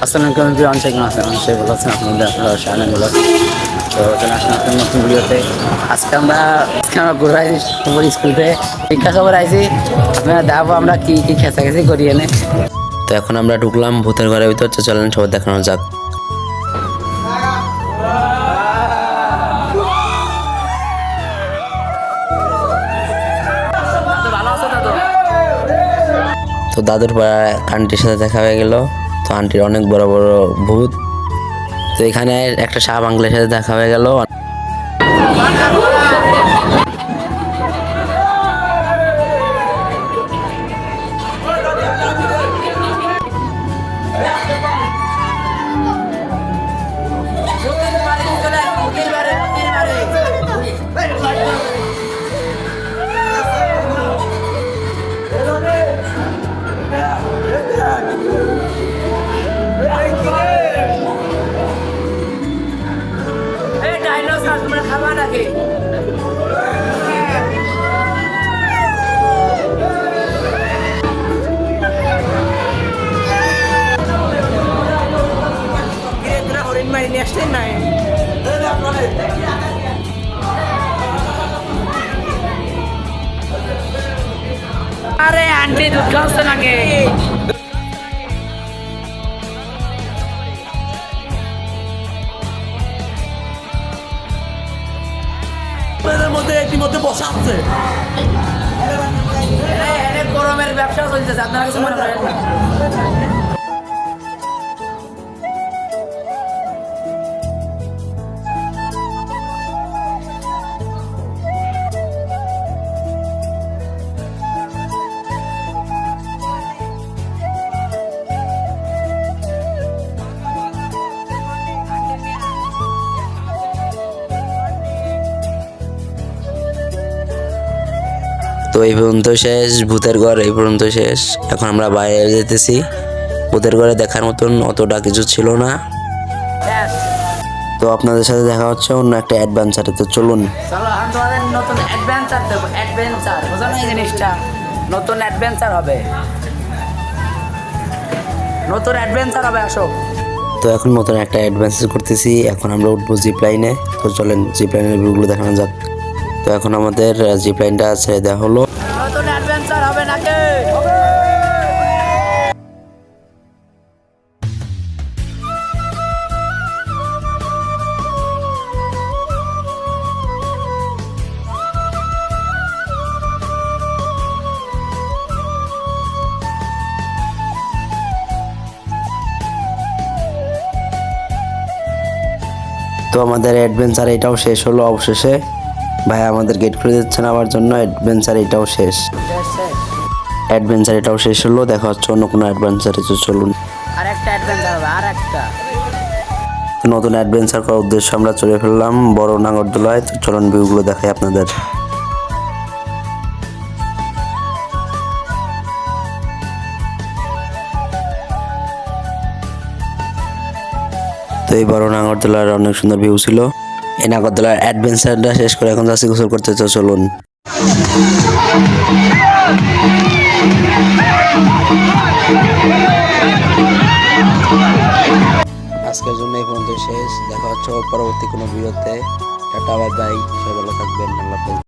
আসসালামু আলাইকুম প্রিয় অনসাই কেমন আছেন? অনসাই ভালো আছেন? আপনাদের আপনারা শাহান ভালো আছেন? তো চলে আসলাম আপনার নতুন ভিডিওতে। আজকে আমরা ঘুরে আইছি স্কুল থেকে পরীক্ষা খবর আইছি। আপনারা দেখবো আমরা কি কি খেঁচাখেঁচি করি এনে। তো এখন আমরা ঢুকলাম ভূতের ঘরের ভিতর, তো চলেন সবাই দেখানো যাক। তো দাদুর পাড়ায় আন্টির সাথে দেখা হয়ে গেল। তো আন্টির অনেক বড় বড় ভূত। তো এখানে একটা শাহ বাংলার সাথে দেখা হয়ে গেল। আরে আন্টি দুধ খাওয়াচ্ছে নাকি? মধ্যে ইতিমধ্যে বসা আছে। গরমের ব্যবসা চলতেছে, আপনারা কিছু মনে করেন না? তো এই পর্যন্ত শেষ ভূতের ঘর, এই পর্যন্ত শেষ। এখন আমরা বাইরে যেতেছি। ভূতের ঘরে দেখার মতন অতটা কিছু ছিল না। তো আপনাদের সাথে দেখা হচ্ছে অন্য একটা অ্যাডভেঞ্চারে। তো চলুন। চলো এখন তোমাদের নতুন অ্যাডভেঞ্চার দেবো। অ্যাডভেঞ্চার বুঝো না এই জিনিসটা? নতুন অ্যাডভেঞ্চার হবে, নতুন অ্যাডভেঞ্চার হবে, আসো। তো এখন নতুন একটা অ্যাডভেঞ্চার করতেছি। এখন আমরা উঠবো জিপ লাইনে। তো চলেন জিপ লাইনের ভিউগুলো দেখানো যাক। তো এখন আমাদের জিপ লাইনটা ছেড়ে দেওয়া হলো। নতুন অ্যাডভেঞ্চার হবে নাকি? তো আমাদের অ্যাডভেঞ্চার এটাও শেষ হলো অবশেষে। ভাই আমাদের গেট খুলে দিচ্ছেন আবার জন্য। অ্যাডভেঞ্চার এটাও শেষ। অ্যাডভেঞ্চার এটাও শেষ হলো। দেখা হচ্ছে অন্য কোনো অ্যাডভেঞ্চারে। তো চলুন। আর একটা অ্যাডভেঞ্চার হবে, আর একটা নতুন অ্যাডভেঞ্চার করার উদ্দেশ্যে আমরা চলে ফেললাম বড় নাগরদোলায়। তো চলুন ভিউগুলো দেখাই আপনাদের। তো এই বড় নাগরদোলার অনেক সুন্দর ভিউ ছিল। এই নাগরদোলার অ্যাডভেঞ্চারটা শেষ করে এখন যাচ্ছি গোসল করতে। তো চলুন। আজকের জন্য এই পর্যন্ত শেষ। দেখা হচ্ছে পরবর্তী কোনো ভিডিওতে। টাটা বাই বাই, সবাই ভালো থাকবেন। আল্লাহ হাফেজ।